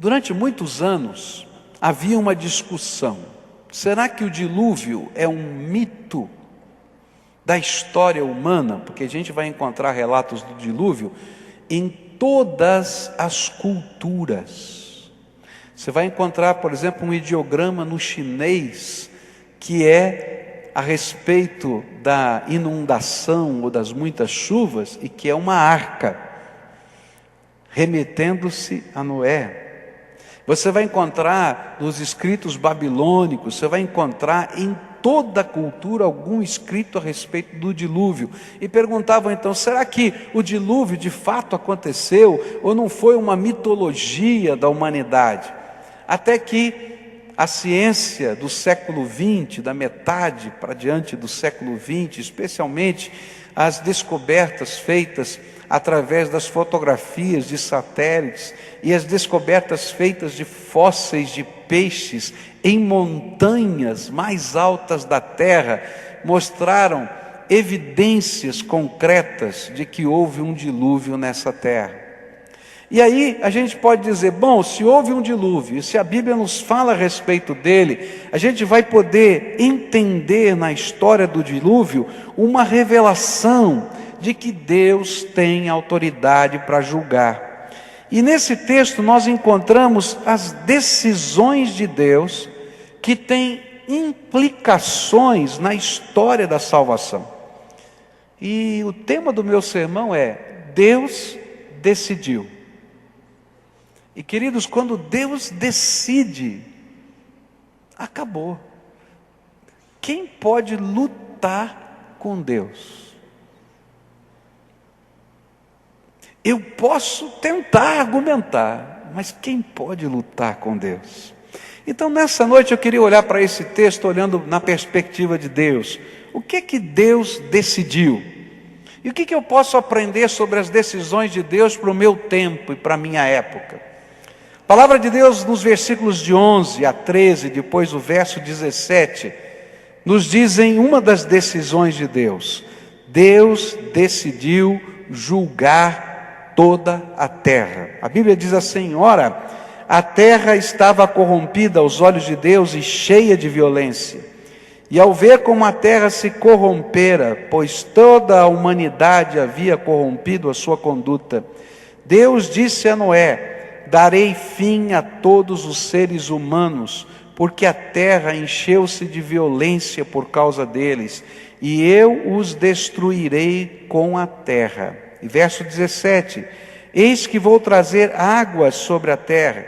Durante muitos anos, havia uma discussão. Será que o dilúvio é um mito da história humana? Porque a gente vai encontrar relatos do dilúvio em todas as culturas. Você vai encontrar, por exemplo, um ideograma no chinês que é a respeito da inundação ou das muitas chuvas e que é uma arca, remetendo-se a Noé. Você vai encontrar nos escritos babilônicos, você vai encontrar em toda a cultura algum escrito a respeito do dilúvio. E perguntavam então, será que o dilúvio de fato aconteceu ou não foi uma mitologia da humanidade? Até que a ciência do século XX, da metade para diante do século XX, especialmente as descobertas feitas através das fotografias de satélites e as descobertas feitas de fósseis de peixes em montanhas mais altas da Terra, mostraram evidências concretas de que houve um dilúvio nessa terra. E aí a gente pode dizer, bom, se houve um dilúvio, e se a Bíblia nos fala a respeito dele, a gente vai poder entender na história do dilúvio uma revelação de que Deus tem autoridade para julgar. E nesse texto nós encontramos as decisões de Deus que têm implicações na história da salvação. E o tema do meu sermão é: Deus decidiu. E queridos, quando Deus decide, acabou. Quem pode lutar com Deus? Eu posso tentar argumentar, mas quem pode lutar com Deus? Então nessa noite eu queria olhar para esse texto olhando na perspectiva de Deus. O que Deus decidiu? E o que eu posso aprender sobre as decisões de Deus para o meu tempo e para a minha época? A palavra de Deus nos versículos de 11 a 13, depois o verso 17, nos dizem uma das decisões de Deus. Deus decidiu julgar toda a terra. A Bíblia diz assim: ora, a terra estava corrompida aos olhos de Deus e cheia de violência. E ao ver como a terra se corrompera, pois toda a humanidade havia corrompido a sua conduta, Deus disse a Noé: darei fim a todos os seres humanos, porque a terra encheu-se de violência por causa deles, e eu os destruirei com a terra. E verso 17: eis que vou trazer águas sobre a terra,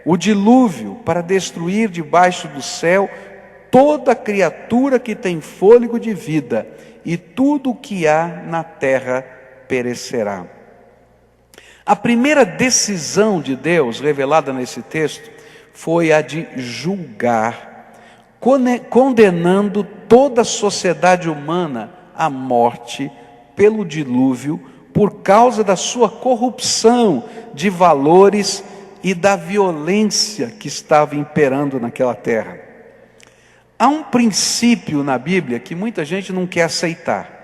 o dilúvio, para destruir debaixo do céu toda criatura que tem fôlego de vida, e tudo o que há na terra perecerá. A primeira decisão de Deus revelada nesse texto foi a de julgar, condenando toda a sociedade humana à morte pelo dilúvio, por causa da sua corrupção de valores e da violência que estava imperando naquela terra. Há um princípio na Bíblia que muita gente não quer aceitar.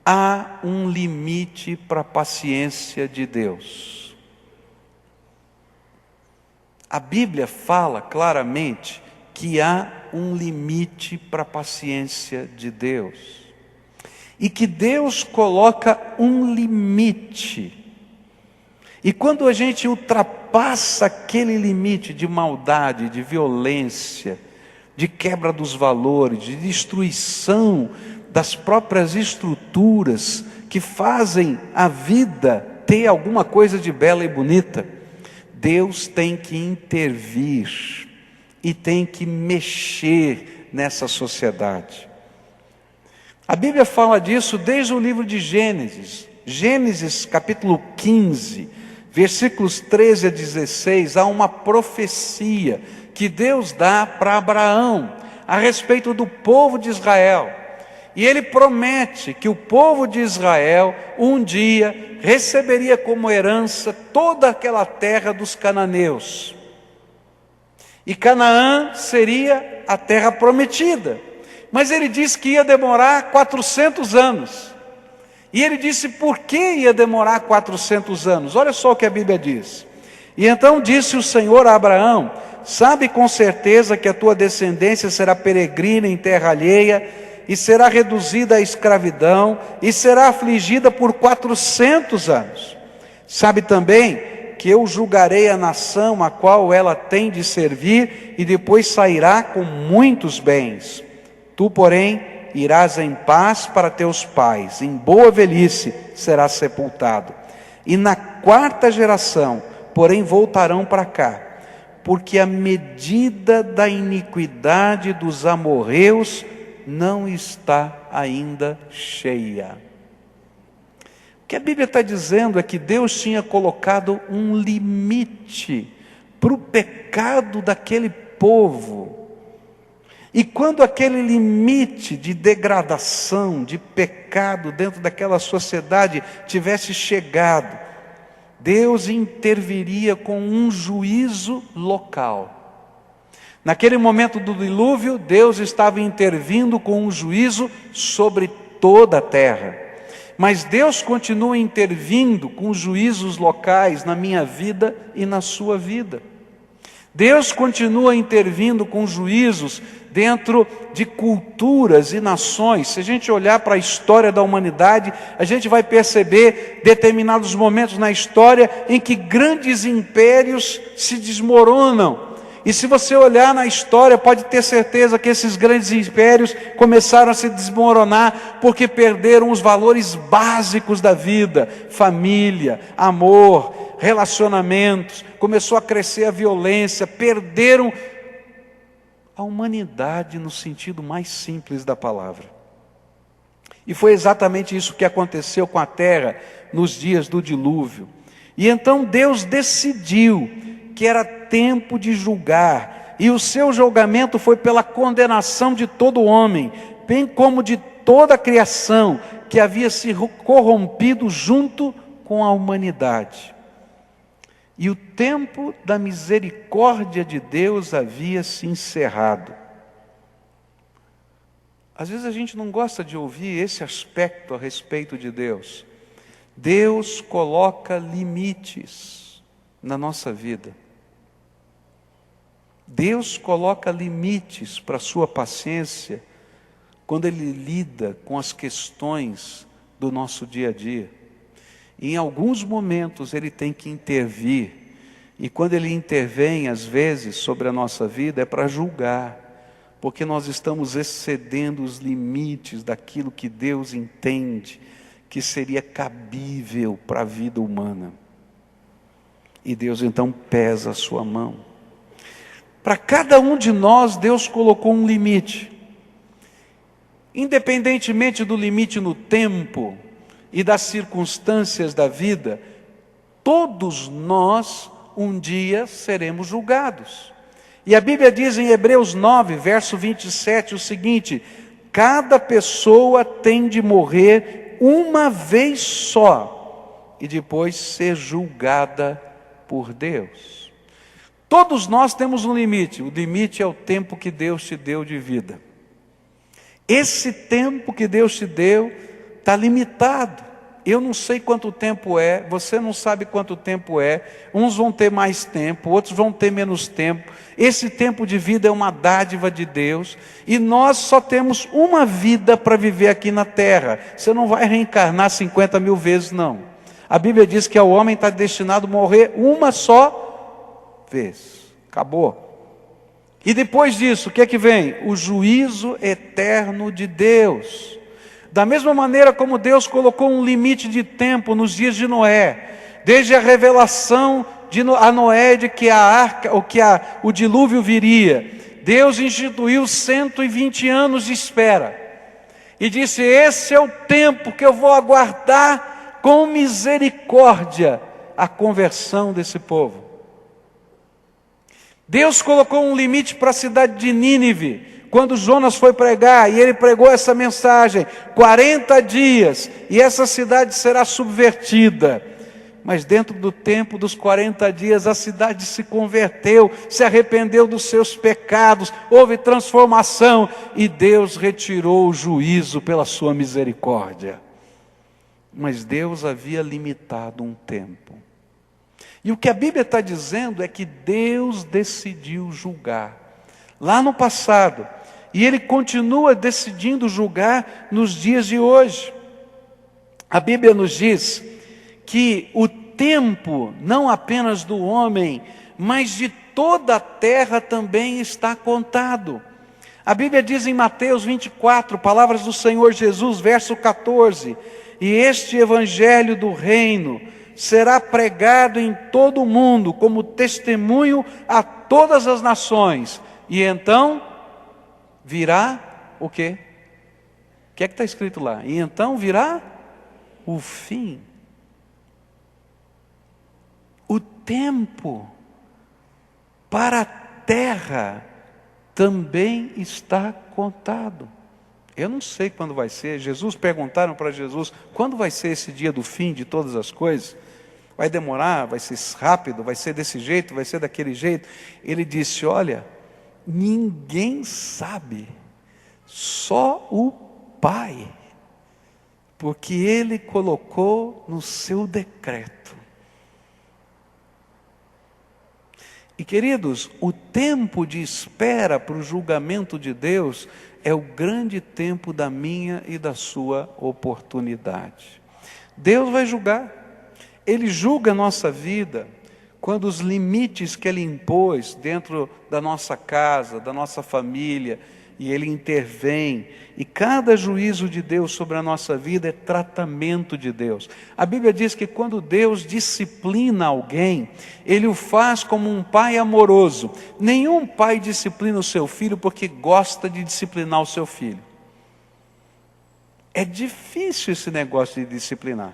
Há um limite para a paciência de Deus. A Bíblia fala claramente que há um limite para a paciência de Deus. E que Deus coloca um limite. E quando a gente ultrapassa aquele limite de maldade, de violência, de quebra dos valores, de destruição das próprias estruturas que fazem a vida ter alguma coisa de bela e bonita, Deus tem que intervir e tem que mexer nessa sociedade. A Bíblia fala disso desde o livro de Gênesis. Gênesis capítulo 15, versículos 13 a 16, há uma profecia que Deus dá para Abraão a respeito do povo de Israel. E ele promete que o povo de Israel um dia receberia como herança toda aquela terra dos cananeus. E Canaã seria a terra prometida. Mas ele disse que ia demorar 400 anos. E ele disse por que ia demorar 400 anos. Olha só o que a Bíblia diz: E então disse o Senhor a Abraão: sabe com certeza que a tua descendência será peregrina em terra alheia, e será reduzida à escravidão, e será afligida por 400 anos. Sabe também que eu julgarei a nação a qual ela tem de servir, e depois sairá com muitos bens. Tu, porém, irás em paz para teus pais, em boa velhice serás sepultado. E na 4ª geração, porém, voltarão para cá, porque a medida da iniquidade dos amorreus não está ainda cheia. O que a Bíblia está dizendo é que Deus tinha colocado um limite para o pecado daquele povo. E quando aquele limite de degradação, de pecado dentro daquela sociedade tivesse chegado, Deus interviria com um juízo local. Naquele momento do dilúvio, Deus estava intervindo com um juízo sobre toda a terra. Mas Deus continua intervindo com juízos locais na minha vida e na sua vida. Deus continua intervindo com juízos dentro de culturas e nações. Se a gente olhar para a história da humanidade, a gente vai perceber determinados momentos na história em que grandes impérios se desmoronam. E se você olhar na história, pode ter certeza que esses grandes impérios começaram a se desmoronar porque perderam os valores básicos da vida: família, amor, relacionamentos. Começou a crescer a violência, perderam a humanidade no sentido mais simples da palavra. E foi exatamente isso que aconteceu com a terra nos dias do dilúvio. E então Deus decidiu que era tempo de julgar, e o seu julgamento foi pela condenação de todo homem, bem como de toda a criação que havia se corrompido junto com a humanidade. E o tempo da misericórdia de Deus havia se encerrado. Às vezes a gente não gosta de ouvir esse aspecto a respeito de Deus. Deus coloca limites na nossa vida. Deus coloca limites para a sua paciência quando Ele lida com as questões do nosso dia a dia. E em alguns momentos Ele tem que intervir. E quando Ele intervém, às vezes, sobre a nossa vida, é para julgar. Porque nós estamos excedendo os limites daquilo que Deus entende que seria cabível para a vida humana. E Deus então pesa a sua mão. Para cada um de nós, Deus colocou um limite. Independentemente do limite no tempo e das circunstâncias da vida, todos nós um dia seremos julgados. E a Bíblia diz em Hebreus 9, verso 27, o seguinte: cada pessoa tem de morrer uma vez só, e depois ser julgada por Deus. Todos nós temos um limite. O limite é o tempo que Deus te deu de vida. Esse tempo que Deus te deu está limitado. Eu não sei quanto tempo é, você não sabe quanto tempo é. Uns vão ter mais tempo, outros vão ter menos tempo. Esse tempo de vida é uma dádiva de Deus. E nós só temos uma vida para viver aqui na terra. Você não vai reencarnar 50 mil vezes, não. A Bíblia diz que o homem está destinado a morrer uma só vez. Acabou. E depois disso, o que é que vem? O juízo eterno de Deus. Da mesma maneira como Deus colocou um limite de tempo nos dias de Noé, desde a revelação a Noé de que a arca, ou que o dilúvio viria, Deus instituiu 120 anos de espera. E disse: esse é o tempo que eu vou aguardar com misericórdia a conversão desse povo. Deus colocou um limite para a cidade de Nínive, quando Jonas foi pregar, e ele pregou essa mensagem, 40 dias, e essa cidade será subvertida. Mas dentro do tempo dos 40 dias, a cidade se converteu, se arrependeu dos seus pecados, houve transformação, e Deus retirou o juízo pela sua misericórdia. Mas Deus havia limitado um tempo. E o que a Bíblia está dizendo é que Deus decidiu julgar lá no passado, e Ele continua decidindo julgar nos dias de hoje. A Bíblia nos diz que o tempo, não apenas do homem, mas de toda a terra também está contado. A Bíblia diz em Mateus 24, palavras do Senhor Jesus, verso 14: e este evangelho do reino será pregado em todo o mundo como testemunho a todas as nações, e então virá o quê? O que é que está escrito lá? E então virá o fim. O tempo para a terra também está contado. Eu não sei quando vai ser. Perguntaram para Jesus, quando vai ser esse dia do fim de todas as coisas? Vai demorar? Vai ser rápido? Vai ser desse jeito? Vai ser daquele jeito? Ele disse, olha, ninguém sabe, só o Pai, porque Ele colocou no seu decreto. E queridos, o tempo de espera para o julgamento de Deus é o grande tempo da minha e da sua oportunidade. Deus vai julgar. Ele julga a nossa vida quando os limites que Ele impôs dentro da nossa casa, da nossa família, e Ele intervém. E cada juízo de Deus sobre a nossa vida é tratamento de Deus. A Bíblia diz que quando Deus disciplina alguém, Ele o faz como um pai amoroso. Nenhum pai disciplina o seu filho porque gosta de disciplinar o seu filho. É difícil esse negócio de disciplinar.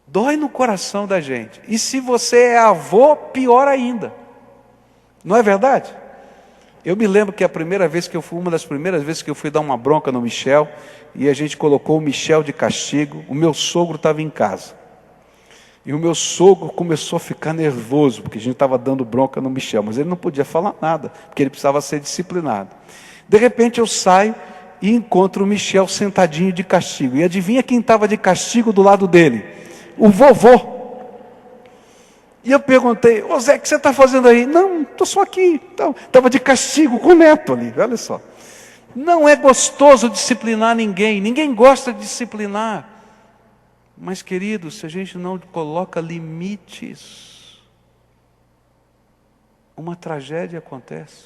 Dói no coração da gente. E se você é avô, pior ainda. Não é verdade? Eu me lembro que uma das primeiras vezes que eu fui dar uma bronca no Michel, e a gente colocou o Michel de castigo, o meu sogro estava em casa. E o meu sogro começou a ficar nervoso, porque a gente estava dando bronca no Michel, mas ele não podia falar nada, porque ele precisava ser disciplinado. De repente eu saio e encontro o Michel sentadinho de castigo. E adivinha quem estava de castigo do lado dele? O vovô. E eu perguntei, ô Zé, o que você está fazendo aí? Não, estou só aqui. Estava de castigo com o neto ali, olha só. Não é gostoso disciplinar ninguém, ninguém gosta de disciplinar. Mas queridos, se a gente não coloca limites, uma tragédia acontece.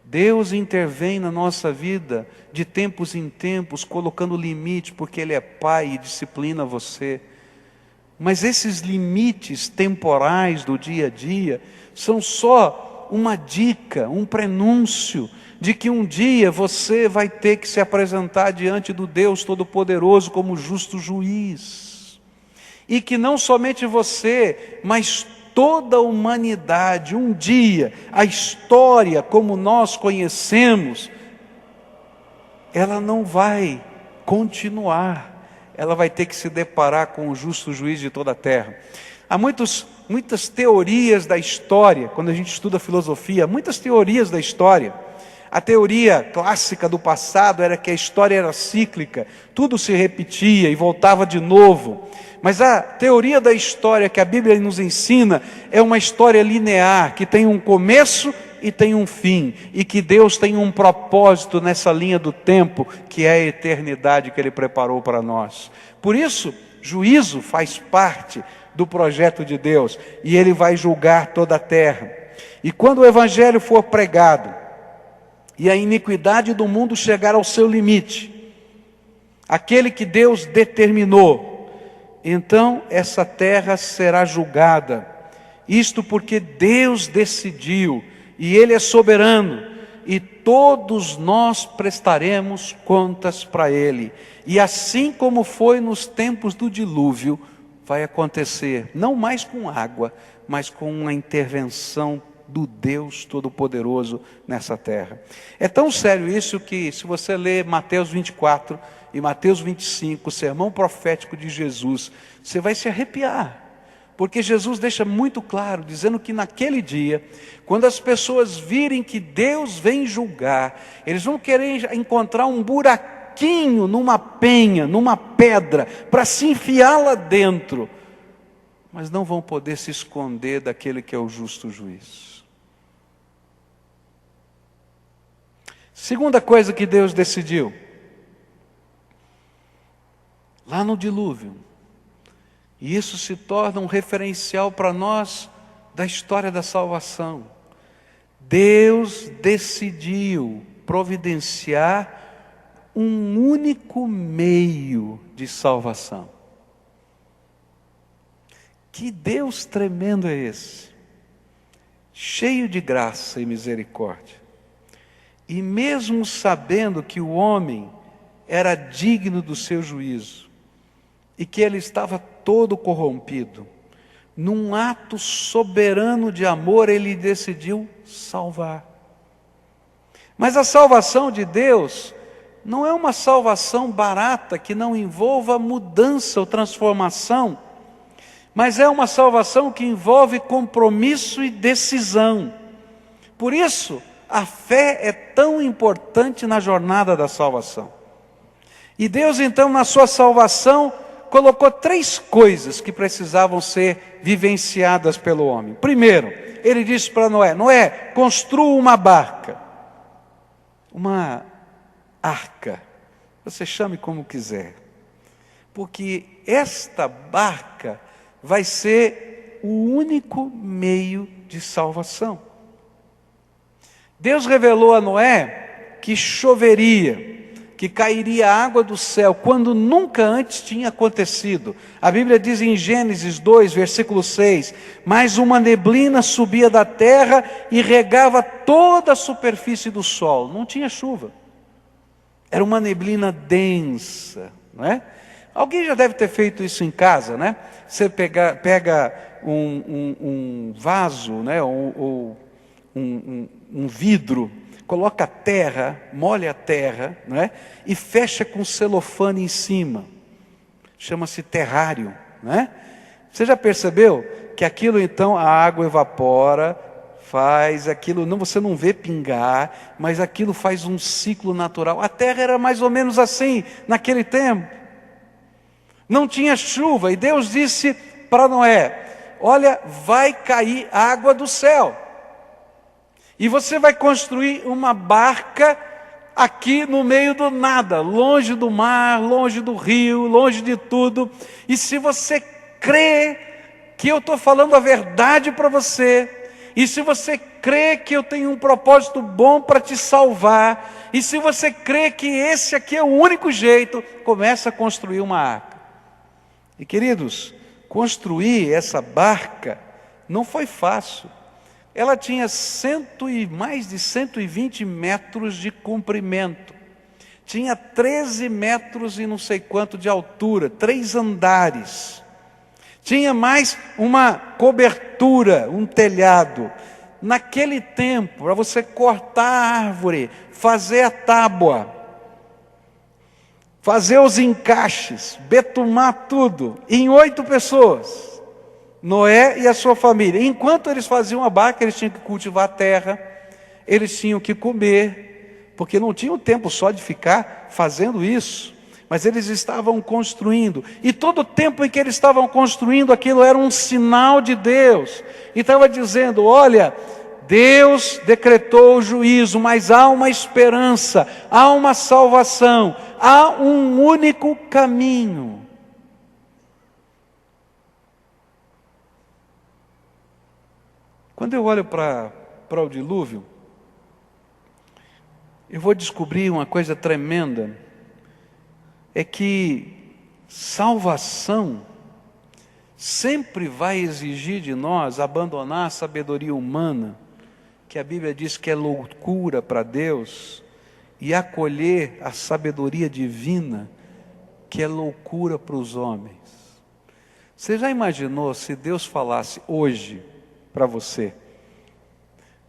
Deus intervém na nossa vida de tempos em tempos, colocando limite, porque Ele é Pai e disciplina você. Mas esses limites temporais do dia a dia são só uma dica, um prenúncio de que um dia você vai ter que se apresentar diante do Deus Todo-Poderoso como justo juiz. E que não somente você, mas toda a humanidade, um dia, a história como nós conhecemos, ela não vai continuar. Ela vai ter que se deparar com o justo juiz de toda a terra. Há muitas teorias da história, quando a gente estuda filosofia, muitas teorias da história. A teoria clássica do passado era que a história era cíclica, tudo se repetia e voltava de novo. Mas a teoria da história que a Bíblia nos ensina é uma história linear, que tem um começo e tem um fim, e que Deus tem um propósito nessa linha do tempo, que é a eternidade que Ele preparou para nós. Por isso, juízo faz parte do projeto de Deus, e Ele vai julgar toda a terra. E quando o Evangelho for pregado, e a iniquidade do mundo chegar ao seu limite, aquele que Deus determinou, então essa terra será julgada. Isto porque Deus decidiu, e Ele é soberano, e todos nós prestaremos contas para Ele. E assim como foi nos tempos do dilúvio, vai acontecer, não mais com água, mas com uma intervenção do Deus Todo-Poderoso nessa terra. É tão sério isso que, se você ler Mateus 24 e Mateus 25, o sermão profético de Jesus, você vai se arrepiar. Porque Jesus deixa muito claro, dizendo que naquele dia, quando as pessoas virem que Deus vem julgar, eles vão querer encontrar um buraquinho numa penha, numa pedra, para se enfiar lá dentro. mas não vão poder se esconder daquele que é o justo juiz. Segunda coisa que Deus decidiu, lá no dilúvio, e isso se torna um referencial para nós da história da salvação. Deus decidiu providenciar um único meio de salvação. Que Deus tremendo é esse? Cheio de graça e misericórdia. E mesmo sabendo que o homem era digno do seu juízo, e que ele estava todo corrompido, num ato soberano de amor, ele decidiu salvar. Mas a salvação de Deus não é uma salvação barata, que não envolva mudança ou transformação, mas é uma salvação que envolve compromisso e decisão. Por isso, a fé é tão importante na jornada da salvação. E Deus então, na sua salvação, colocou 3 coisas que precisavam ser vivenciadas pelo homem. Primeiro, ele disse para Noé: Noé, construa uma barca, uma arca, você chame como quiser, porque esta barca vai ser o único meio de salvação. Deus revelou a Noé que choveria, que cairia água do céu, quando nunca antes tinha acontecido. A Bíblia diz em Gênesis 2, versículo 6, mas uma neblina subia da terra e regava toda a superfície do solo. Não tinha chuva. Era uma neblina densa, não é? Alguém já deve ter feito isso em casa, né? Você pega um vaso, né? ou um vidro, coloca a terra, molha a terra, não é? E fecha com celofane em cima. Chama-se terrário, não é? Você já percebeu que aquilo então, a água evapora, faz aquilo, não, você não vê pingar, mas aquilo faz um ciclo natural. A terra era mais ou menos assim naquele tempo. Não tinha chuva, e Deus disse para Noé: olha, vai cair água do céu, e você vai construir uma barca aqui no meio do nada, longe do mar, longe do rio, longe de tudo. E se você crê que eu estou falando a verdade para você, e se você crê que eu tenho um propósito bom para te salvar, e se você crê que esse aqui é o único jeito, começa a construir uma arca. E queridos, construir essa barca não foi fácil. Ela tinha mais de 120 metros de comprimento. Tinha 13 metros e não sei quanto de altura, 3 andares. Tinha mais uma cobertura, um telhado. Naquele tempo, para você cortar a árvore, fazer a tábua, fazer os encaixes, betumar tudo, em 8 pessoas. Noé e a sua família. Enquanto eles faziam a barca, eles tinham que cultivar a terra, eles tinham que comer, porque não tinham tempo só de ficar fazendo isso, mas eles estavam construindo, e todo o tempo em que eles estavam construindo, aquilo era um sinal de Deus, e estava dizendo: olha, Deus decretou o juízo, mas há uma esperança, há uma salvação, há um único caminho. Quando eu olho para o dilúvio, eu vou descobrir uma coisa tremenda, é que salvação sempre vai exigir de nós abandonar a sabedoria humana, que a Bíblia diz que é loucura para Deus, e acolher a sabedoria divina, que é loucura para os homens. Você já imaginou se Deus falasse hoje para você: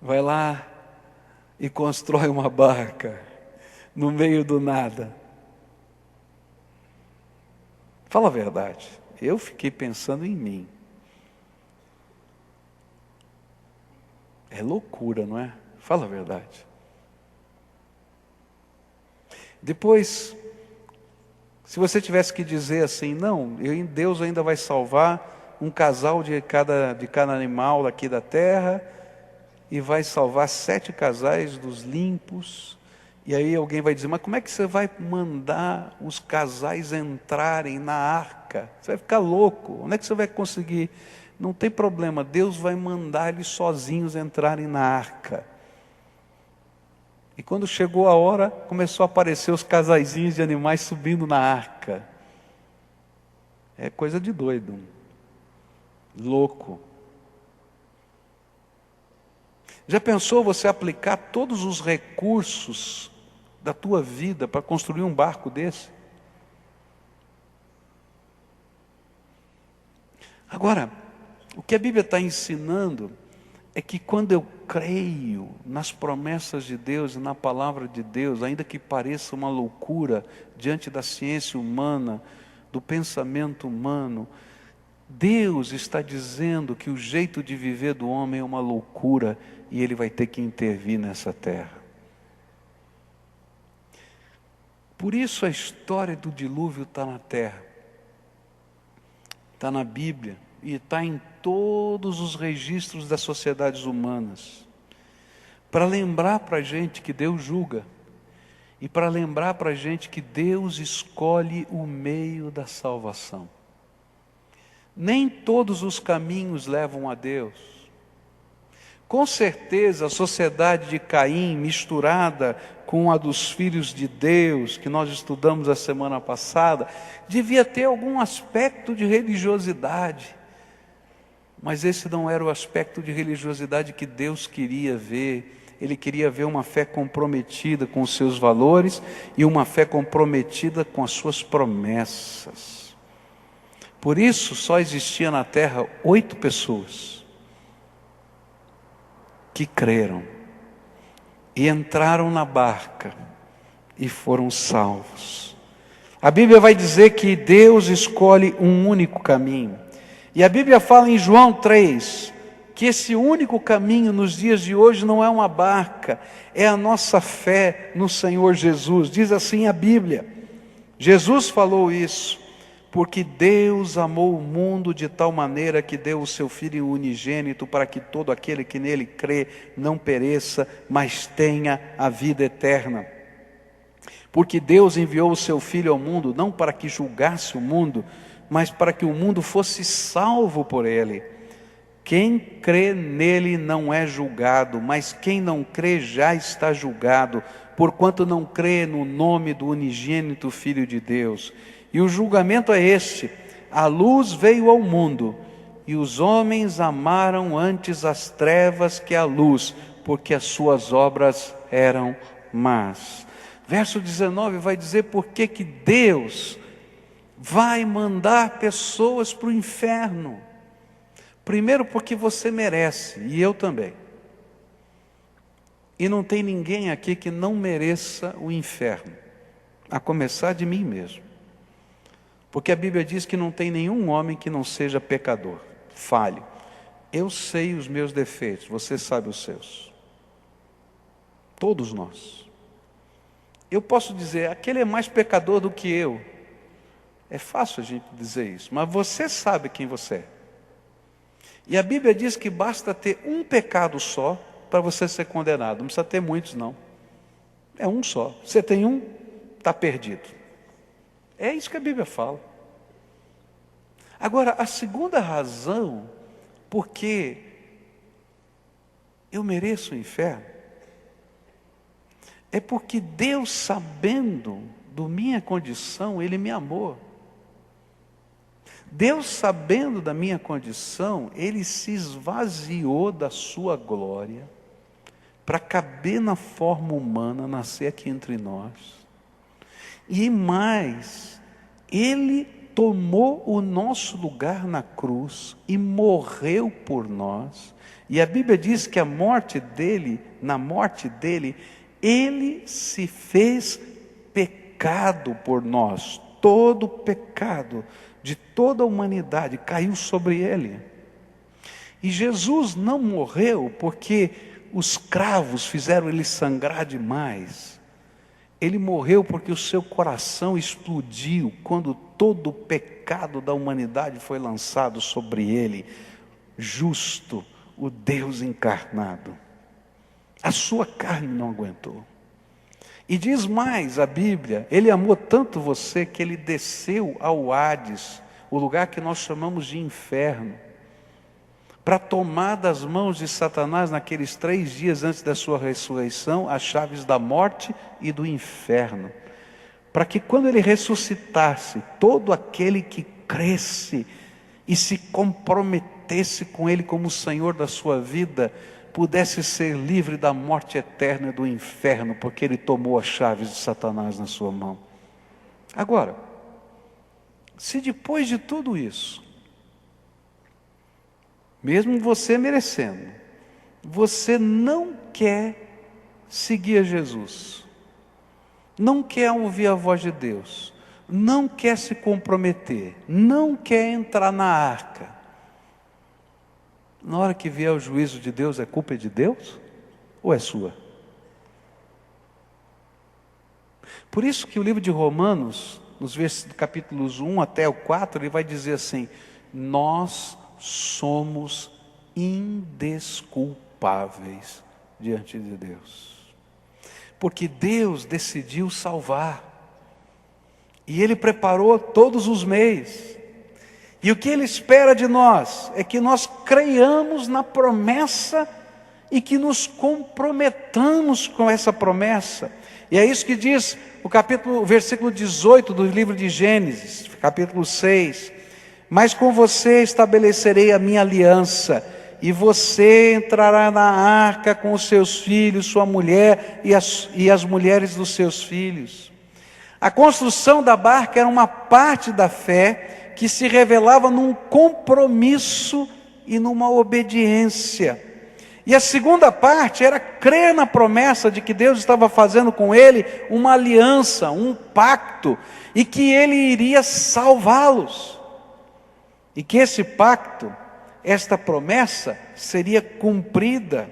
vai lá e constrói uma barca no meio do nada? Fala a verdade, eu fiquei pensando em mim. É loucura, não é? Fala a verdade. Depois, se você tivesse que dizer assim: não, Deus ainda vai salvar um casal de cada animal aqui da terra, e vai salvar 7 casais dos limpos. E aí alguém vai dizer, mas como é que você vai mandar os casais entrarem na arca? Você vai ficar louco, onde é que você vai conseguir? Não tem problema, Deus vai mandar eles sozinhos entrarem na arca. E quando chegou a hora, começou a aparecer os casaizinhos de animais subindo na arca. É coisa de doido, louco. Já pensou você aplicar todos os recursos da tua vida para construir um barco desse? Agora, o que a Bíblia está ensinando é que quando eu creio nas promessas de Deus e na palavra de Deus, ainda que pareça uma loucura diante da ciência humana, do pensamento humano, Deus está dizendo que o jeito de viver do homem é uma loucura e Ele vai ter que intervir nessa terra. Por isso a história do dilúvio está na terra, está na Bíblia e está em todos os registros das sociedades humanas, para lembrar para a gente que Deus julga e para lembrar para a gente que Deus escolhe o meio da salvação. Nem todos os caminhos levam a Deus. Com certeza a sociedade de Caim, misturada com a dos filhos de Deus, que nós estudamos a semana passada, devia ter algum aspecto de religiosidade. Mas esse não era o aspecto de religiosidade que Deus queria ver. Ele queria ver uma fé comprometida com os seus valores e uma fé comprometida com as suas promessas. Por isso só existia na terra 8 pessoas que creram e entraram na barca e foram salvos. A Bíblia vai dizer que Deus escolhe um único caminho. E a Bíblia fala em João 3, que esse único caminho nos dias de hoje não é uma barca, é a nossa fé no Senhor Jesus. Diz assim a Bíblia, Jesus falou isso, porque Deus amou o mundo de tal maneira que deu o seu Filho unigênito para que todo aquele que nele crê não pereça, mas tenha a vida eterna. Porque Deus enviou o seu Filho ao mundo, não para que julgasse o mundo, mas para que o mundo fosse salvo por ele. Quem crê nele não é julgado, mas quem não crê já está julgado, porquanto não crê no nome do unigênito Filho de Deus. E o julgamento é este: a luz veio ao mundo, e os homens amaram antes as trevas que a luz, porque as suas obras eram más. Verso 19 vai dizer por que Deus vai mandar pessoas para o inferno. Primeiro porque você merece, e eu também. E não tem ninguém aqui que não mereça o inferno, a começar de mim mesmo. Porque a Bíblia diz que não tem nenhum homem que não seja pecador, falho. Eu sei os meus defeitos, você sabe os seus. Todos nós. Eu posso dizer, aquele é mais pecador do que eu. É fácil a gente dizer isso, mas você sabe quem você é. E a Bíblia diz que basta ter um pecado só para você ser condenado. Não precisa ter muitos, não. É um só. Você tem um, está perdido. É isso que a Bíblia fala. Agora, a segunda razão porque eu mereço o inferno é porque Deus, sabendo da minha condição, Ele me amou. Deus, sabendo da minha condição, Ele se esvaziou da sua glória para caber na forma humana, nascer aqui entre nós. E mais, Ele tomou o nosso lugar na cruz e morreu por nós. E a Bíblia diz que na morte dele, Ele se fez pecado por nós. Todo pecado de toda a humanidade caiu sobre ele. E Jesus não morreu porque os cravos fizeram ele sangrar demais. Ele morreu porque o seu coração explodiu quando todo o pecado da humanidade foi lançado sobre ele. Justo, o Deus encarnado. A sua carne não aguentou. E diz mais a Bíblia, ele amou tanto você que ele desceu ao Hades, o lugar que nós chamamos de inferno, para tomar das mãos de Satanás, naqueles 3 dias antes da sua ressurreição, as chaves da morte e do inferno. Para que quando ele ressuscitasse, todo aquele que cresce e se comprometesse com ele como o Senhor da sua vida, pudesse ser livre da morte eterna e do inferno, porque ele tomou as chaves de Satanás na sua mão. Agora, se depois de tudo isso, mesmo você merecendo, você não quer seguir a Jesus, não quer ouvir a voz de Deus, não quer se comprometer, não quer entrar na arca, na hora que vier o juízo de Deus, é culpa de Deus ou é sua? Por isso que o livro de Romanos, nos capítulos 1 até o 4, ele vai dizer assim: nós somos indesculpáveis diante de Deus, porque Deus decidiu salvar, e Ele preparou todos os meios, e o que Ele espera de nós é que nós creiamos na promessa e que nos comprometamos com essa promessa. E é isso que diz o versículo 18 do livro de Gênesis, capítulo 6. Mas com você estabelecerei a minha aliança, e você entrará na arca com os seus filhos, sua mulher e as mulheres dos seus filhos. A construção da barca era uma parte da fé que se revelava num compromisso e numa obediência. E a segunda parte era crer na promessa de que Deus estava fazendo com ele uma aliança, um pacto, e que ele iria salvá-los. E que esse pacto, esta promessa, seria cumprida.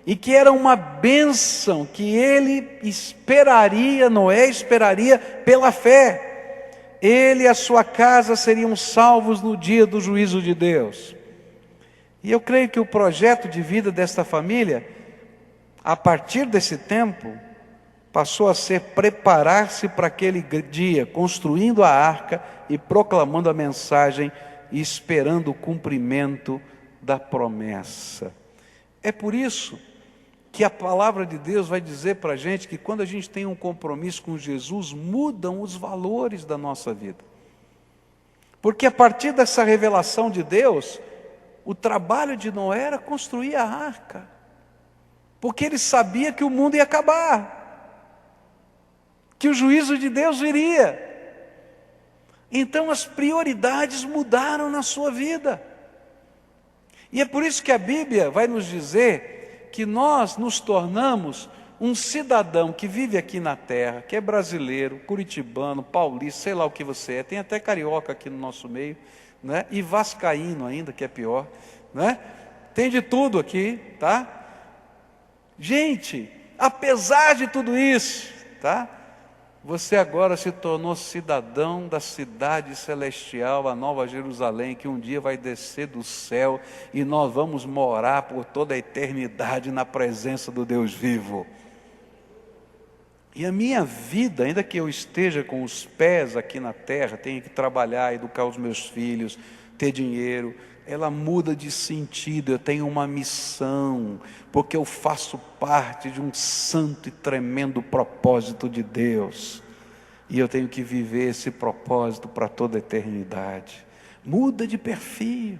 E que era uma bênção que ele esperaria, Noé esperaria pela fé. Ele e a sua casa seriam salvos no dia do juízo de Deus. E eu creio que o projeto de vida desta família, a partir desse tempo, passou a ser preparar-se para aquele dia, construindo a arca e proclamando a mensagem e esperando o cumprimento da promessa. É por isso que a palavra de Deus vai dizer para a gente que quando a gente tem um compromisso com Jesus, mudam os valores da nossa vida. Porque a partir dessa revelação de Deus, o trabalho de Noé era construir a arca, porque ele sabia que o mundo ia acabar, que o juízo de Deus viria. Então as prioridades mudaram na sua vida. E é por isso que a Bíblia vai nos dizer que nós nos tornamos um cidadão que vive aqui na terra, que é brasileiro, curitibano, paulista, sei lá o que você é, tem até carioca aqui no nosso meio, né? E vascaíno ainda, que é pior, né? Tem de tudo aqui, tá? Gente, apesar de tudo isso, tá? Você agora se tornou cidadão da cidade celestial, a Nova Jerusalém, que um dia vai descer do céu e nós vamos morar por toda a eternidade na presença do Deus vivo. E a minha vida, ainda que eu esteja com os pés aqui na terra, tenha que trabalhar, educar os meus filhos, ter dinheiro, ela muda de sentido. Eu tenho uma missão, porque eu faço parte de um santo e tremendo propósito de Deus, e eu tenho que viver esse propósito para toda a eternidade. Muda de perfil,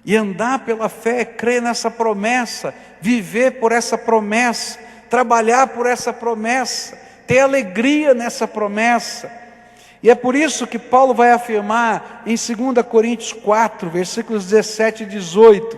e andar pela fé, crer nessa promessa, viver por essa promessa, trabalhar por essa promessa, ter alegria nessa promessa. E é por isso que Paulo vai afirmar em 2 Coríntios 4, versículos 17 e 18: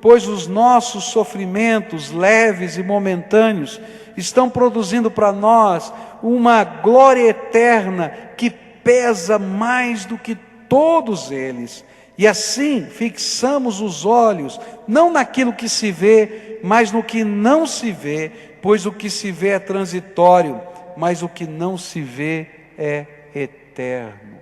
pois os nossos sofrimentos leves e momentâneos estão produzindo para nós uma glória eterna que pesa mais do que todos eles. E assim fixamos os olhos, não naquilo que se vê, mas no que não se vê, pois o que se vê é transitório, mas o que não se vê é eterno.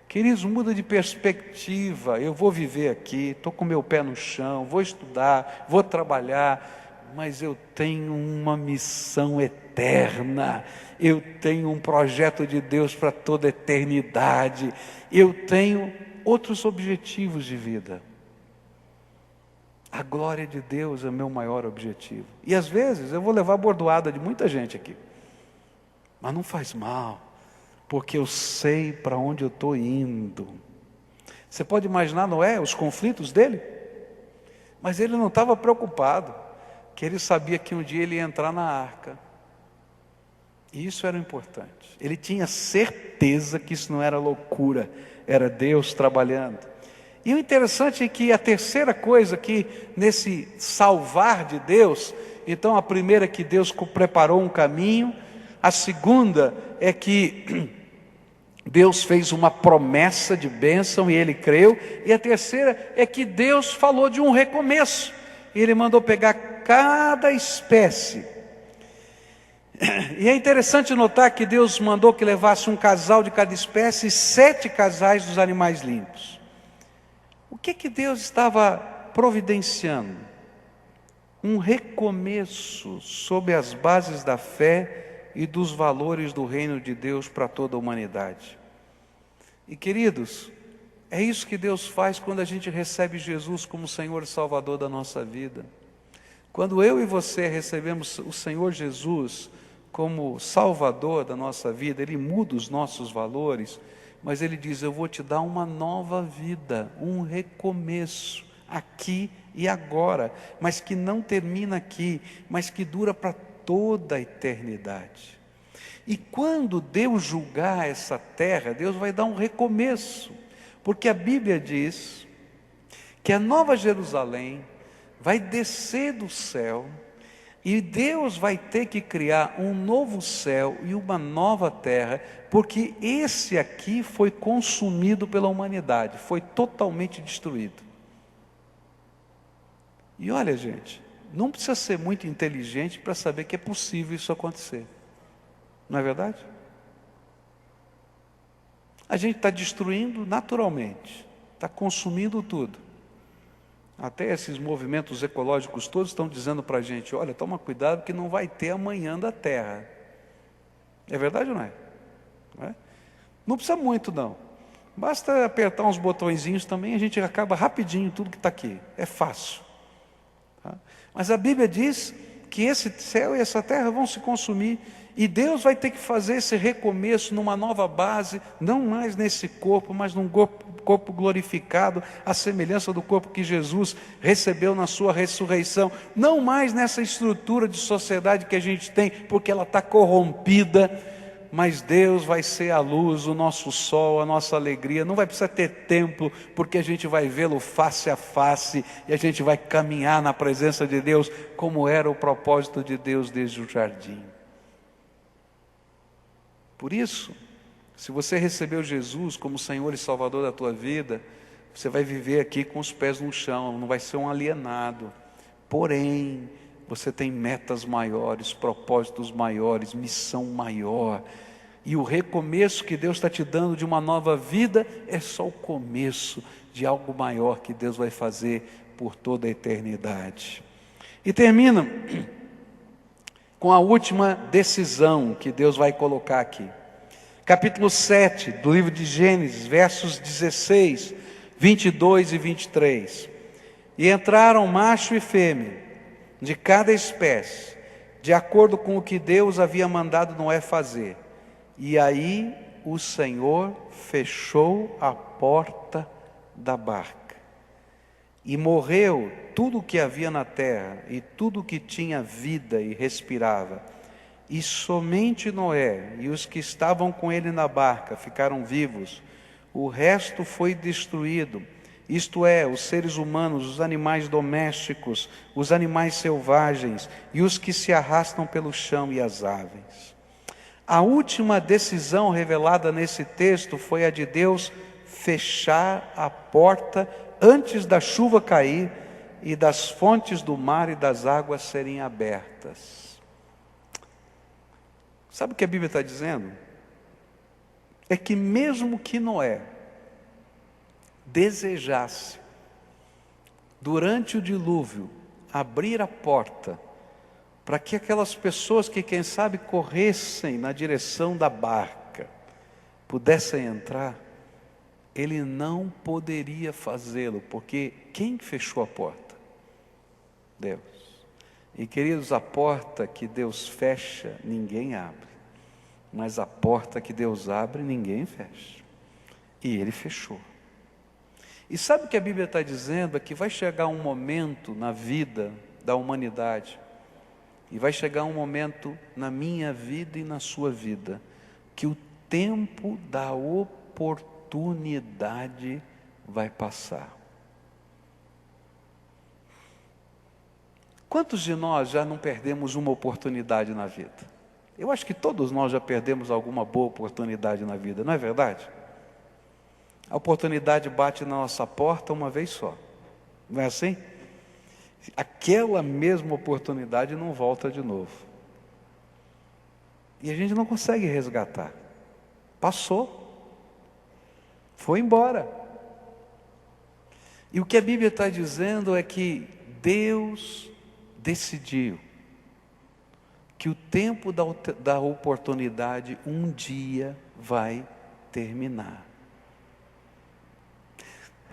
Queridos, muda de perspectiva. Eu vou viver aqui, estou com meu pé no chão, vou estudar, vou trabalhar, mas eu tenho uma missão eterna, eu tenho um projeto de Deus para toda a eternidade, eu tenho outros objetivos de vida. A glória de Deus é meu maior objetivo. E às vezes eu vou levar a bordoada de muita gente aqui, mas não faz mal, porque eu sei para onde eu estou indo. Você pode imaginar Noé, os conflitos dele? Mas ele não estava preocupado, que ele sabia que um dia ele ia entrar na arca. E isso era importante. Ele tinha certeza que isso não era loucura, era Deus trabalhando. E o interessante é que a terceira coisa que nesse salvar de Deus, então a primeira é que Deus preparou um caminho, a segunda é que Deus fez uma promessa de bênção e ele creu, e a terceira é que Deus falou de um recomeço. Ele mandou pegar cada espécie. E é interessante notar que Deus mandou que levasse um casal de cada espécie e 7 casais dos animais limpos. O que Deus estava providenciando? Um recomeço sob as bases da fé e dos valores do reino de Deus para toda a humanidade. E queridos, é isso que Deus faz quando a gente recebe Jesus como Senhor e Salvador da nossa vida. Quando eu e você recebemos o Senhor Jesus como Salvador da nossa vida, Ele muda os nossos valores, mas Ele diz: eu vou te dar uma nova vida, um recomeço, aqui e agora, mas que não termina aqui, mas que dura para toda a eternidade. E quando Deus julgar essa terra, Deus vai dar um recomeço, porque a Bíblia diz que a Nova Jerusalém vai descer do céu, e Deus vai ter que criar um novo céu e uma nova terra, porque esse aqui foi consumido pela humanidade, foi totalmente destruído. E olha, gente, não precisa ser muito inteligente para saber que é possível isso acontecer. Não é verdade? A gente está destruindo naturalmente, está consumindo tudo. Até esses movimentos ecológicos todos estão dizendo para a gente: olha, toma cuidado que não vai ter amanhã da terra. É verdade ou não é? Não é? Não precisa muito não. Basta apertar uns botõezinhos também, a gente acaba rapidinho tudo que está aqui. É fácil. Tá? Mas a Bíblia diz que esse céu e essa terra vão se consumir, e Deus vai ter que fazer esse recomeço numa nova base, não mais nesse corpo, mas num corpo glorificado, à semelhança do corpo que Jesus recebeu na sua ressurreição, não mais nessa estrutura de sociedade que a gente tem, porque ela está corrompida, mas Deus vai ser a luz, o nosso sol, a nossa alegria. Não vai precisar ter templo, porque a gente vai vê-lo face a face, e a gente vai caminhar na presença de Deus, como era o propósito de Deus desde o jardim. Por isso, se você recebeu Jesus como Senhor e Salvador da tua vida, você vai viver aqui com os pés no chão, não vai ser um alienado. Porém, você tem metas maiores, propósitos maiores, missão maior. E o recomeço que Deus está te dando de uma nova vida é só o começo de algo maior que Deus vai fazer por toda a eternidade. E termina com a última decisão que Deus vai colocar aqui. Capítulo 7 do livro de Gênesis, versos 16, 22 e 23. E entraram macho e fêmea, de cada espécie, de acordo com o que Deus havia mandado Noé fazer. E aí o Senhor fechou a porta da barca. E morreu tudo o que havia na terra, e tudo o que tinha vida e respirava. E somente Noé e os que estavam com ele na barca ficaram vivos. O resto foi destruído, isto é, os seres humanos, os animais domésticos, os animais selvagens e os que se arrastam pelo chão e as aves. A última decisão revelada nesse texto foi a de Deus fechar a porta antes da chuva cair e das fontes do mar e das águas serem abertas. Sabe o que a Bíblia está dizendo? É que mesmo que Noé desejasse, durante o dilúvio, abrir a porta para que aquelas pessoas que, quem sabe, corressem na direção da barca, pudessem entrar, ele não poderia fazê-lo, porque quem fechou a porta? Deus. E queridos, a porta que Deus fecha, ninguém abre, mas a porta que Deus abre, ninguém fecha, e Ele fechou. E sabe o que a Bíblia está dizendo? É que vai chegar um momento na vida da humanidade, e vai chegar um momento na minha vida e na sua vida, que o tempo da oportunidade vai passar. Quantos de nós já não perdemos uma oportunidade na vida? Eu acho que todos nós já perdemos alguma boa oportunidade na vida, não é verdade? A oportunidade bate na nossa porta uma vez só, não é assim? Aquela mesma oportunidade não volta de novo. E a gente não consegue resgatar. Passou. Foi embora. E o que a Bíblia está dizendo é que Deus decidiu que o tempo da oportunidade um dia vai terminar.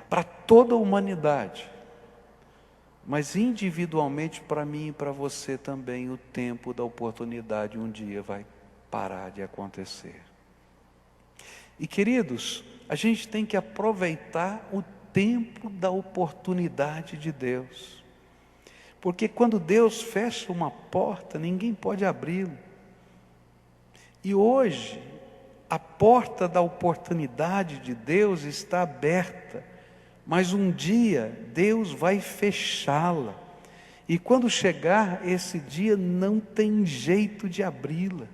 Para toda a humanidade, mas individualmente para mim e para você também, o tempo da oportunidade um dia vai parar de acontecer. E queridos, a gente tem que aproveitar o tempo da oportunidade de Deus. Porque quando Deus fecha uma porta, ninguém pode abri-la. E hoje, a porta da oportunidade de Deus está aberta, mas um dia Deus vai fechá-la. E quando chegar esse dia, não tem jeito de abri-la.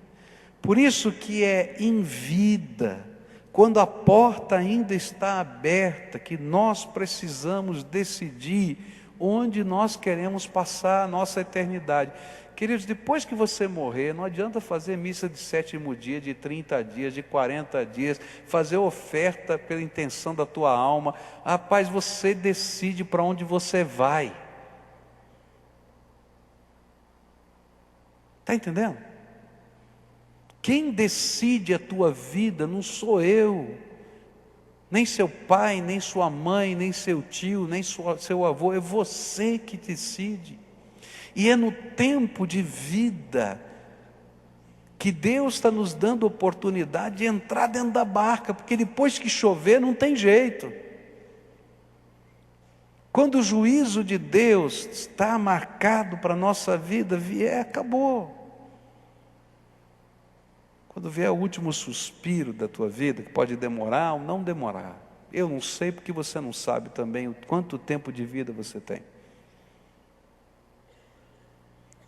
Por isso que é em vida, quando a porta ainda está aberta, que nós precisamos decidir onde nós queremos passar a nossa eternidade. Queridos, depois que você morrer, não adianta fazer missa de 7º dia, de 30 dias, de 40 dias, fazer oferta pela intenção da tua alma. Rapaz, você decide para onde você vai. Está entendendo? Quem decide a tua vida não sou eu, nem seu pai, nem sua mãe, nem seu tio, nem seu avô, é você que decide. E é no tempo de vida que Deus está nos dando oportunidade de entrar dentro da barca, porque depois que chover não tem jeito. Quando o juízo de Deus está marcado para a nossa vida, vier, acabou. Quando vier o último suspiro da tua vida, que pode demorar ou não demorar, eu não sei, porque você não sabe também o quanto tempo de vida você tem.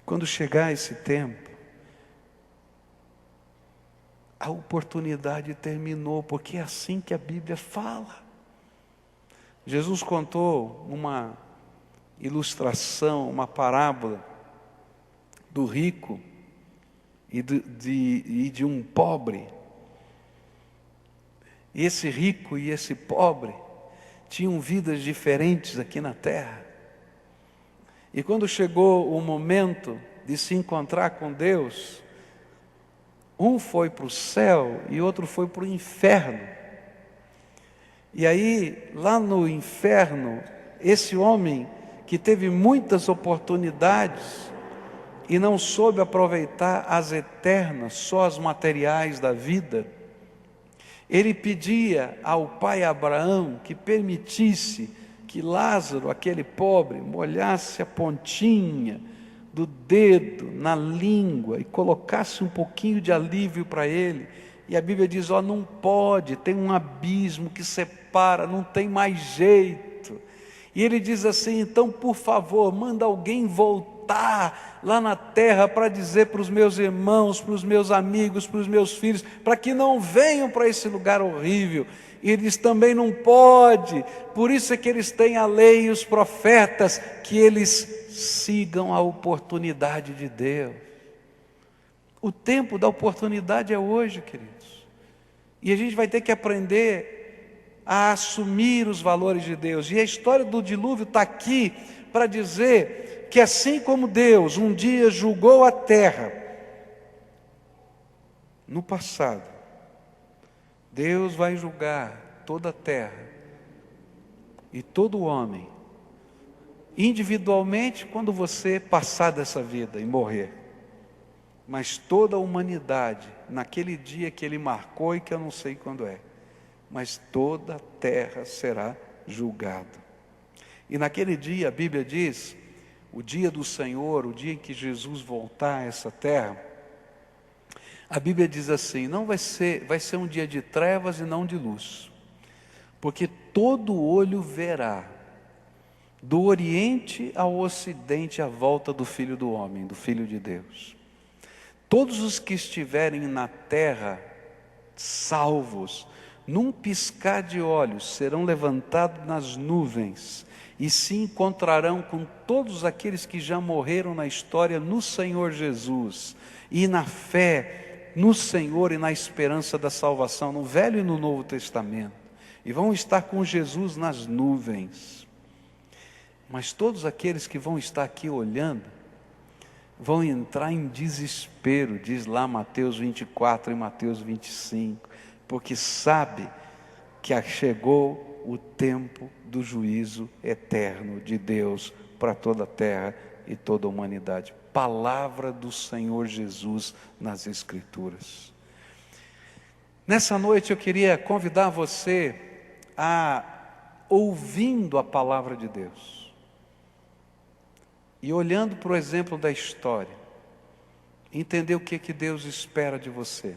Quando chegar esse tempo, a oportunidade terminou, porque é assim que a Bíblia fala. Jesus contou uma ilustração, uma parábola do rico e de um pobre. E esse rico e esse pobre tinham vidas diferentes aqui na terra. E quando chegou o momento de se encontrar com Deus, um foi para o céu e outro foi para o inferno. E aí, lá no inferno, esse homem que teve muitas oportunidades e não soube aproveitar as eternas, só as materiais da vida, ele pedia ao pai Abraão que permitisse que Lázaro, aquele pobre, molhasse a pontinha do dedo na língua e colocasse um pouquinho de alívio para ele. E a Bíblia diz, não pode, tem um abismo que separa, não tem mais jeito. E ele diz assim, então por favor, manda alguém voltar lá na terra para dizer para os meus irmãos, para os meus amigos, para os meus filhos, para que não venham para esse lugar horrível. E ele diz, também não pode, por isso é que eles têm a lei e os profetas, que eles sigam a oportunidade de Deus. O tempo da oportunidade é hoje, queridos. E a gente vai ter que aprender a assumir os valores de Deus. E a história do dilúvio está aqui para dizer que assim como Deus um dia julgou a terra, no passado, Deus vai julgar toda a terra e todo homem, individualmente, quando você passar dessa vida e morrer. Mas toda a humanidade, naquele dia que Ele marcou e que eu não sei quando é, mas toda a terra será julgada. E naquele dia, a Bíblia diz, o dia do Senhor, o dia em que Jesus voltar a essa terra, a Bíblia diz assim, não vai ser um dia de trevas e não de luz, porque todo olho verá, do Oriente ao Ocidente, a volta do Filho do Homem, do Filho de Deus. Todos os que estiverem na terra, salvos, num piscar de olhos, serão levantados nas nuvens e se encontrarão com todos aqueles que já morreram na história no Senhor Jesus e na fé no Senhor e na esperança da salvação, no Velho e no Novo Testamento, e vão estar com Jesus nas nuvens. Mas todos aqueles que vão estar aqui olhando, vão entrar em desespero, diz lá Mateus 24 e Mateus 25, porque sabe que chegou o tempo do juízo eterno de Deus para toda a terra e toda a humanidade. Palavra do Senhor Jesus nas Escrituras. Nessa noite eu queria convidar você a, ouvindo a palavra de Deus, e olhando para o exemplo da história, entender o que Deus espera de você.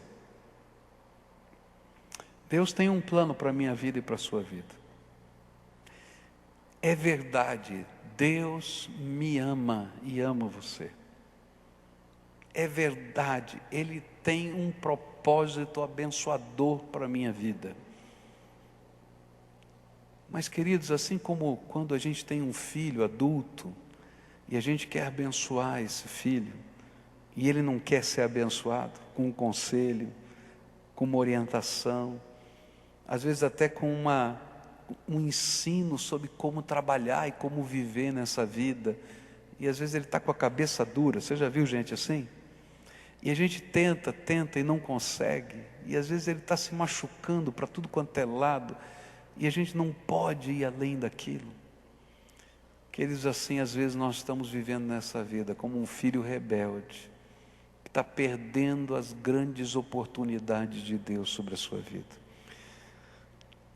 Deus tem um plano para a minha vida e para a sua vida. É verdade, Deus me ama e ama você. É verdade, Ele tem um propósito abençoador para a minha vida. Mas, queridos, assim como quando a gente tem um filho adulto, e a gente quer abençoar esse filho, e ele não quer ser abençoado com um conselho, com uma orientação, às vezes até com um ensino sobre como trabalhar e como viver nessa vida, e às vezes ele está com a cabeça dura. Você já viu gente assim? E a gente tenta e não consegue, e às vezes ele está se machucando para tudo quanto é lado, e a gente não pode ir além daquilo. Queridos, assim, às vezes nós estamos vivendo nessa vida como um filho rebelde, que está perdendo as grandes oportunidades de Deus sobre a sua vida.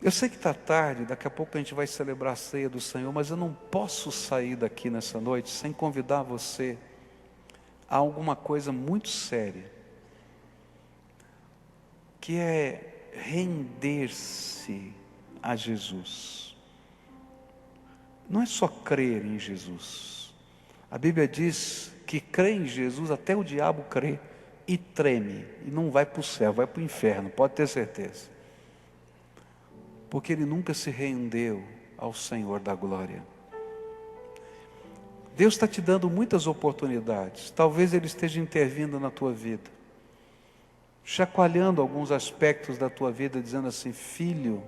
Eu sei que está tarde, daqui a pouco a gente vai celebrar a ceia do Senhor, mas eu não posso sair daqui nessa noite sem convidar você a alguma coisa muito séria, que é render-se a Jesus. Não é só crer em Jesus. A Bíblia diz que crê em Jesus, até o diabo crê e treme, e não vai para o céu, vai para o inferno, pode ter certeza. Porque ele nunca se rendeu ao Senhor da glória. Deus está te dando muitas oportunidades. Talvez Ele esteja intervindo na tua vida, chacoalhando alguns aspectos da tua vida, dizendo assim: filho,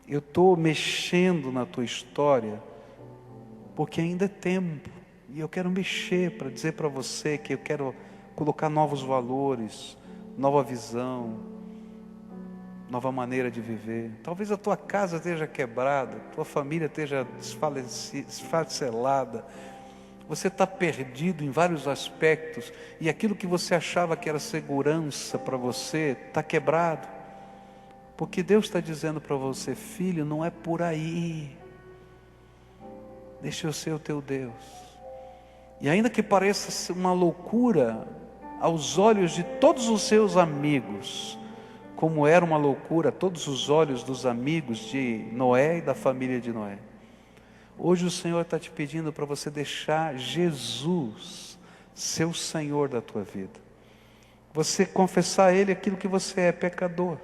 eu estou mexendo na tua história, porque ainda é tempo, e eu quero mexer para dizer para você que eu quero colocar novos valores, nova visão, nova maneira de viver. Talvez a tua casa esteja quebrada, tua família esteja desfacelada, você está perdido em vários aspectos, e aquilo que você achava que era segurança para você, está quebrado. Porque Deus está dizendo para você: filho, não é por aí, deixa eu ser o teu Deus. E ainda que pareça ser uma loucura aos olhos de todos os seus amigos, como era uma loucura a todos os olhos dos amigos de Noé e da família de Noé, hoje o Senhor está te pedindo para você deixar Jesus ser o Senhor da tua vida. Você confessar a Ele aquilo que você é, pecador.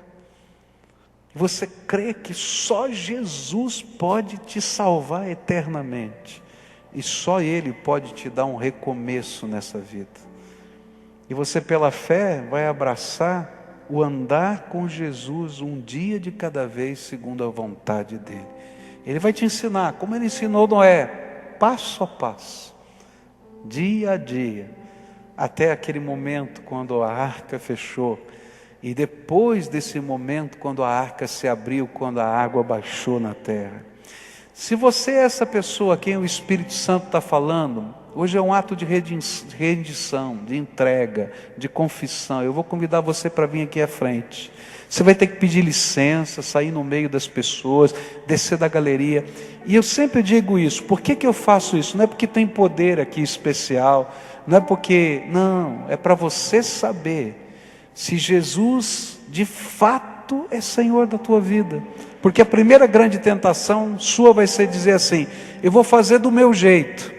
Você crê que só Jesus pode te salvar eternamente, e só Ele pode te dar um recomeço nessa vida. E você, pela fé, vai abraçar o andar com Jesus um dia de cada vez, segundo a vontade dele. Ele vai te ensinar, como ele ensinou Noé, passo a passo, dia a dia, até aquele momento quando a arca fechou. E depois desse momento, quando a arca se abriu, quando a água baixou na terra. Se você é essa pessoa a quem o Espírito Santo está falando, hoje é um ato de rendição, de entrega, de confissão. Eu vou convidar você para vir aqui à frente. Você vai ter que pedir licença, sair no meio das pessoas, descer da galeria. E eu sempre digo isso. Por que eu faço isso? Não é porque tem poder aqui especial. Não é porque... Não, é para você saber se Jesus de fato é Senhor da tua vida. Porque a primeira grande tentação sua vai ser dizer assim: eu vou fazer do meu jeito.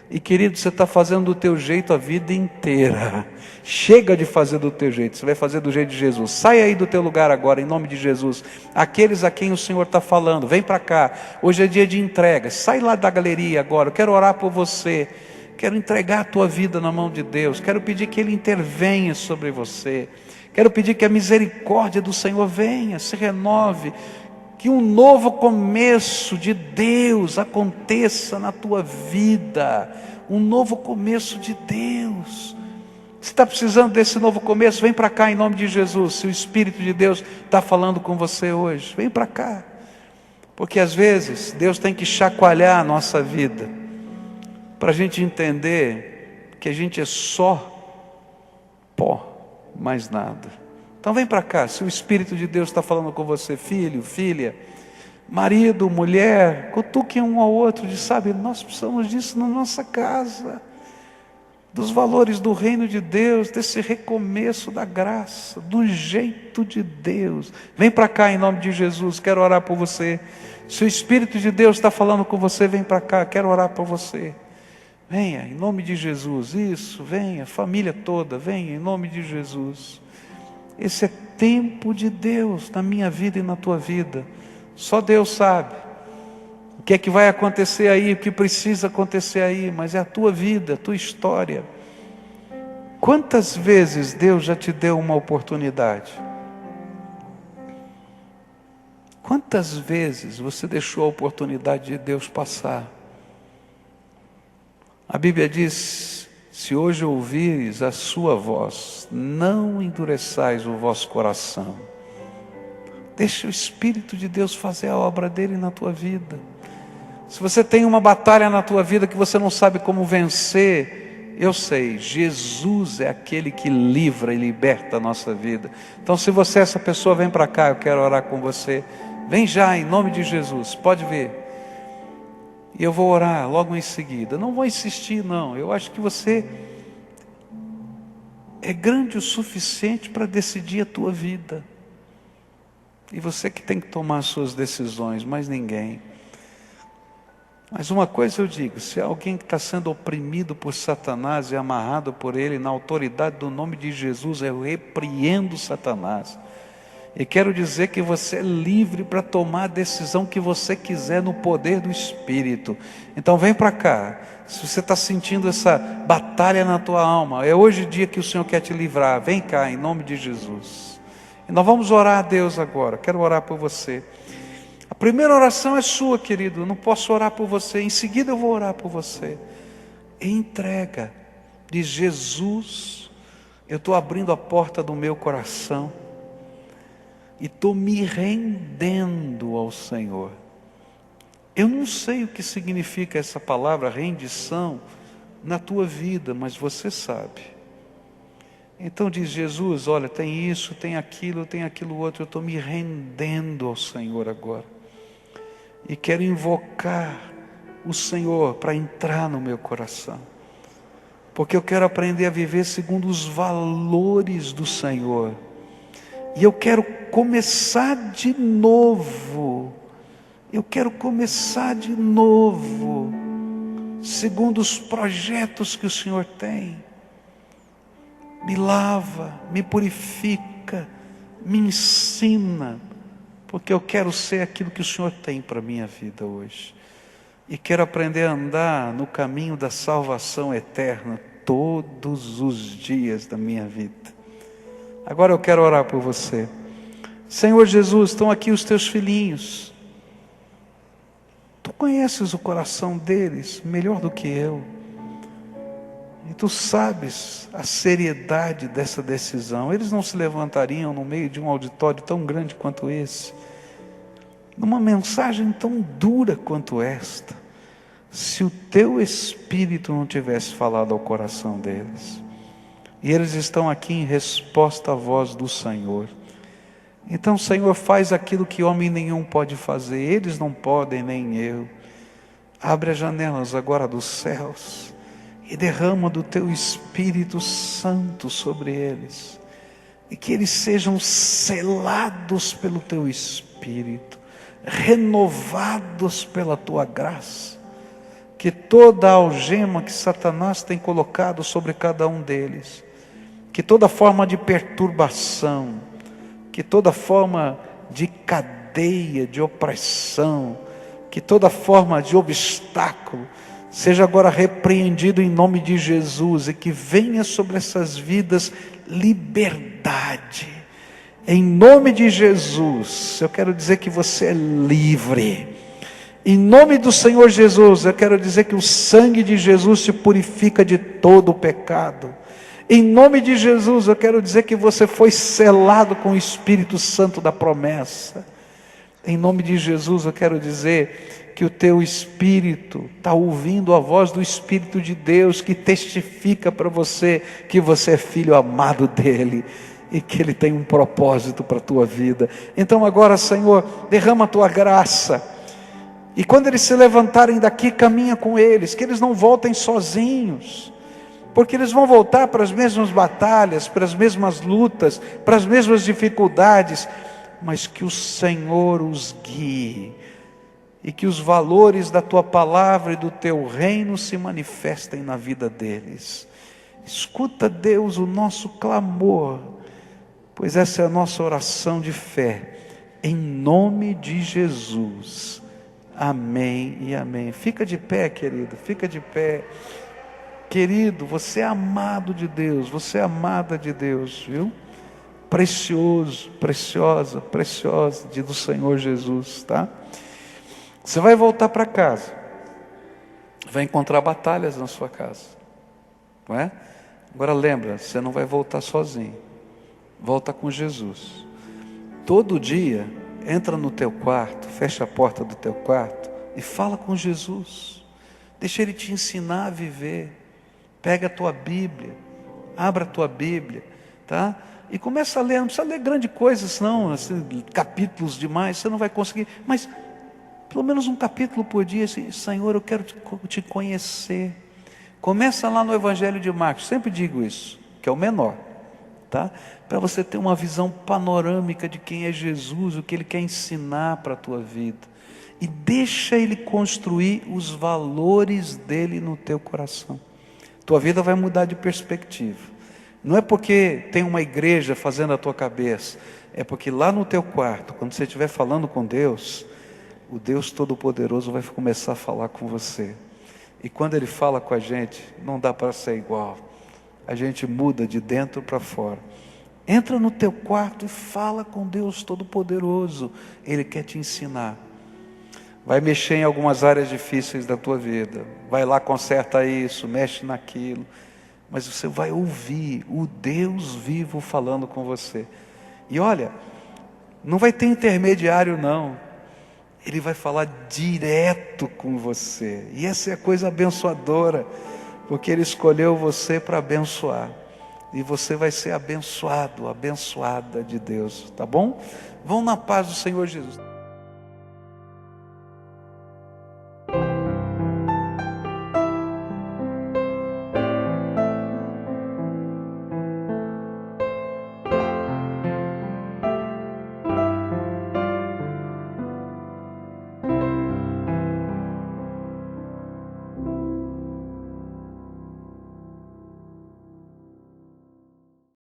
E querido, você está fazendo do teu jeito a vida inteira. Chega de fazer do teu jeito, você vai fazer do jeito de Jesus. Sai aí do teu lugar agora, em nome de Jesus. Aqueles a quem o Senhor está falando, vem para cá. Hoje é dia de entrega. Sai lá da galeria agora, eu quero orar por você. Quero entregar a tua vida na mão de Deus. Quero pedir que Ele intervenha sobre você. Quero pedir que a misericórdia do Senhor venha, se renove. Que um novo começo de Deus aconteça na tua vida. Um novo começo de Deus. Se está precisando desse novo começo, vem para cá em nome de Jesus. Se o Espírito de Deus está falando com você hoje, vem para cá. Porque às vezes Deus tem que chacoalhar a nossa vida, para a gente entender que a gente é só pó, mais nada. Então vem para cá, se o Espírito de Deus está falando com você, filho, filha, marido, mulher, cutuque um ao outro, de sabe, nós precisamos disso na nossa casa, dos valores do reino de Deus, desse recomeço da graça, do jeito de Deus. Vem para cá em nome de Jesus, quero orar por você. Se o Espírito de Deus está falando com você, vem para cá, quero orar por você. Venha, em nome de Jesus, isso, venha, família toda, venha, em nome de Jesus. Esse é tempo de Deus na minha vida e na tua vida. Só Deus sabe o que é que vai acontecer aí, o que precisa acontecer aí, mas é a tua vida, a tua história. Quantas vezes Deus já te deu uma oportunidade? Quantas vezes você deixou a oportunidade de Deus passar? A Bíblia diz: se hoje ouvires a sua voz, não endureçais o vosso coração. Deixa o Espírito de Deus fazer a obra dele na tua vida. Se você tem uma batalha na tua vida que você não sabe como vencer, eu sei, Jesus é aquele que livra e liberta a nossa vida. Então se você é essa pessoa, vem para cá, eu quero orar com você. Vem já, em nome de Jesus, pode vir. E eu vou orar logo em seguida. Não vou insistir não, eu acho que você é grande o suficiente para decidir a tua vida. E você que tem que tomar as suas decisões, mais ninguém. Mas uma coisa eu digo: se alguém que está sendo oprimido por Satanás e amarrado por ele, na autoridade do nome de Jesus, eu repreendo Satanás. E quero dizer que você é livre para tomar a decisão que você quiser no poder do Espírito. Então vem para cá. Se você está sentindo essa batalha na tua alma, é hoje o dia que o Senhor quer te livrar. Vem cá, em nome de Jesus. E nós vamos orar a Deus agora. Quero orar por você. A primeira oração é sua, querido. Eu não posso orar por você. Em seguida eu vou orar por você. Entrega. Diz: Jesus, eu estou abrindo a porta do meu coração e estou me rendendo ao Senhor. Eu não sei o que significa essa palavra rendição na tua vida, mas você sabe. Então diz: Jesus, olha, tem isso, tem aquilo outro, eu estou me rendendo ao Senhor agora. E quero invocar o Senhor para entrar no meu coração. Porque eu quero aprender a viver segundo os valores do Senhor. E eu quero começar de novo. Eu quero começar de novo, segundo os projetos que o Senhor tem. Me lava, me purifica, me ensina, porque eu quero ser aquilo que o Senhor tem para a minha vida hoje. E quero aprender a andar no caminho da salvação eterna todos os dias da minha vida. Agora eu quero orar por você. Senhor Jesus, estão aqui os teus filhinhos. Tu conheces o coração deles melhor do que eu. E tu sabes a seriedade dessa decisão. Eles não se levantariam no meio de um auditório tão grande quanto esse, numa mensagem tão dura quanto esta, se o teu Espírito não tivesse falado ao coração deles. E eles estão aqui em resposta à voz do Senhor. Então, Senhor, faz aquilo que homem nenhum pode fazer. Eles não podem, nem eu. Abre as janelas agora dos céus e derrama do teu Espírito Santo sobre eles. E que eles sejam selados pelo teu Espírito, renovados pela tua graça. Que toda a algema que Satanás tem colocado sobre cada um deles, que toda forma de perturbação, que toda forma de cadeia, de opressão, que toda forma de obstáculo, seja agora repreendido em nome de Jesus, e que venha sobre essas vidas liberdade. Em nome de Jesus, eu quero dizer que você é livre. Em nome do Senhor Jesus, eu quero dizer que o sangue de Jesus te purifica de todo o pecado. Em nome de Jesus, eu quero dizer que você foi selado com o Espírito Santo da promessa. Em nome de Jesus, eu quero dizer que o teu Espírito está ouvindo a voz do Espírito de Deus, que testifica para você que você é filho amado dEle, e que Ele tem um propósito para a tua vida. Então agora, Senhor, derrama a tua graça, e quando eles se levantarem daqui, caminha com eles, que eles não voltem sozinhos, porque eles vão voltar para as mesmas batalhas, para as mesmas lutas, para as mesmas dificuldades, mas que o Senhor os guie, e que os valores da tua palavra e do teu reino se manifestem na vida deles. Escuta, Deus, o nosso clamor, pois essa é a nossa oração de fé, em nome de Jesus. Amém e amém. Fica de pé, querido, fica de pé. Querido, você é amado de Deus, você é amada de Deus, viu? Precioso, preciosa, preciosa do Senhor Jesus, tá? Você vai voltar para casa, vai encontrar batalhas na sua casa, não é? Agora lembra, você não vai voltar sozinho, volta com Jesus. Todo dia, entra no teu quarto, fecha a porta do teu quarto e fala com Jesus. Deixa Ele te ensinar a viver. Pega a tua Bíblia, abra a tua Bíblia, tá? E começa a ler, não precisa ler grande coisa, senão, assim, capítulos demais, você não vai conseguir, mas pelo menos um capítulo por dia, assim, Senhor, eu quero te conhecer. Começa lá no Evangelho de Marcos, sempre digo isso, que é o menor, tá? Para você ter uma visão panorâmica de quem é Jesus, o que Ele quer ensinar para a tua vida. E deixa Ele construir os valores dEle no teu coração. Tua vida vai mudar de perspectiva. Não é porque tem uma igreja fazendo a tua cabeça, é porque lá no teu quarto, quando você estiver falando com Deus, o Deus Todo-Poderoso vai começar a falar com você. E quando Ele fala com a gente, não dá para ser igual. A gente muda de dentro para fora. Entra no teu quarto e fala com Deus Todo-Poderoso. Ele quer te ensinar. Vai mexer em algumas áreas difíceis da tua vida. Vai lá, conserta isso, mexe naquilo. Mas você vai ouvir o Deus vivo falando com você. E olha, não vai ter intermediário não. Ele vai falar direto com você. E essa é a coisa abençoadora. Porque Ele escolheu você para abençoar. E você vai ser abençoado, abençoada de Deus. Tá bom? Vão na paz do Senhor Jesus.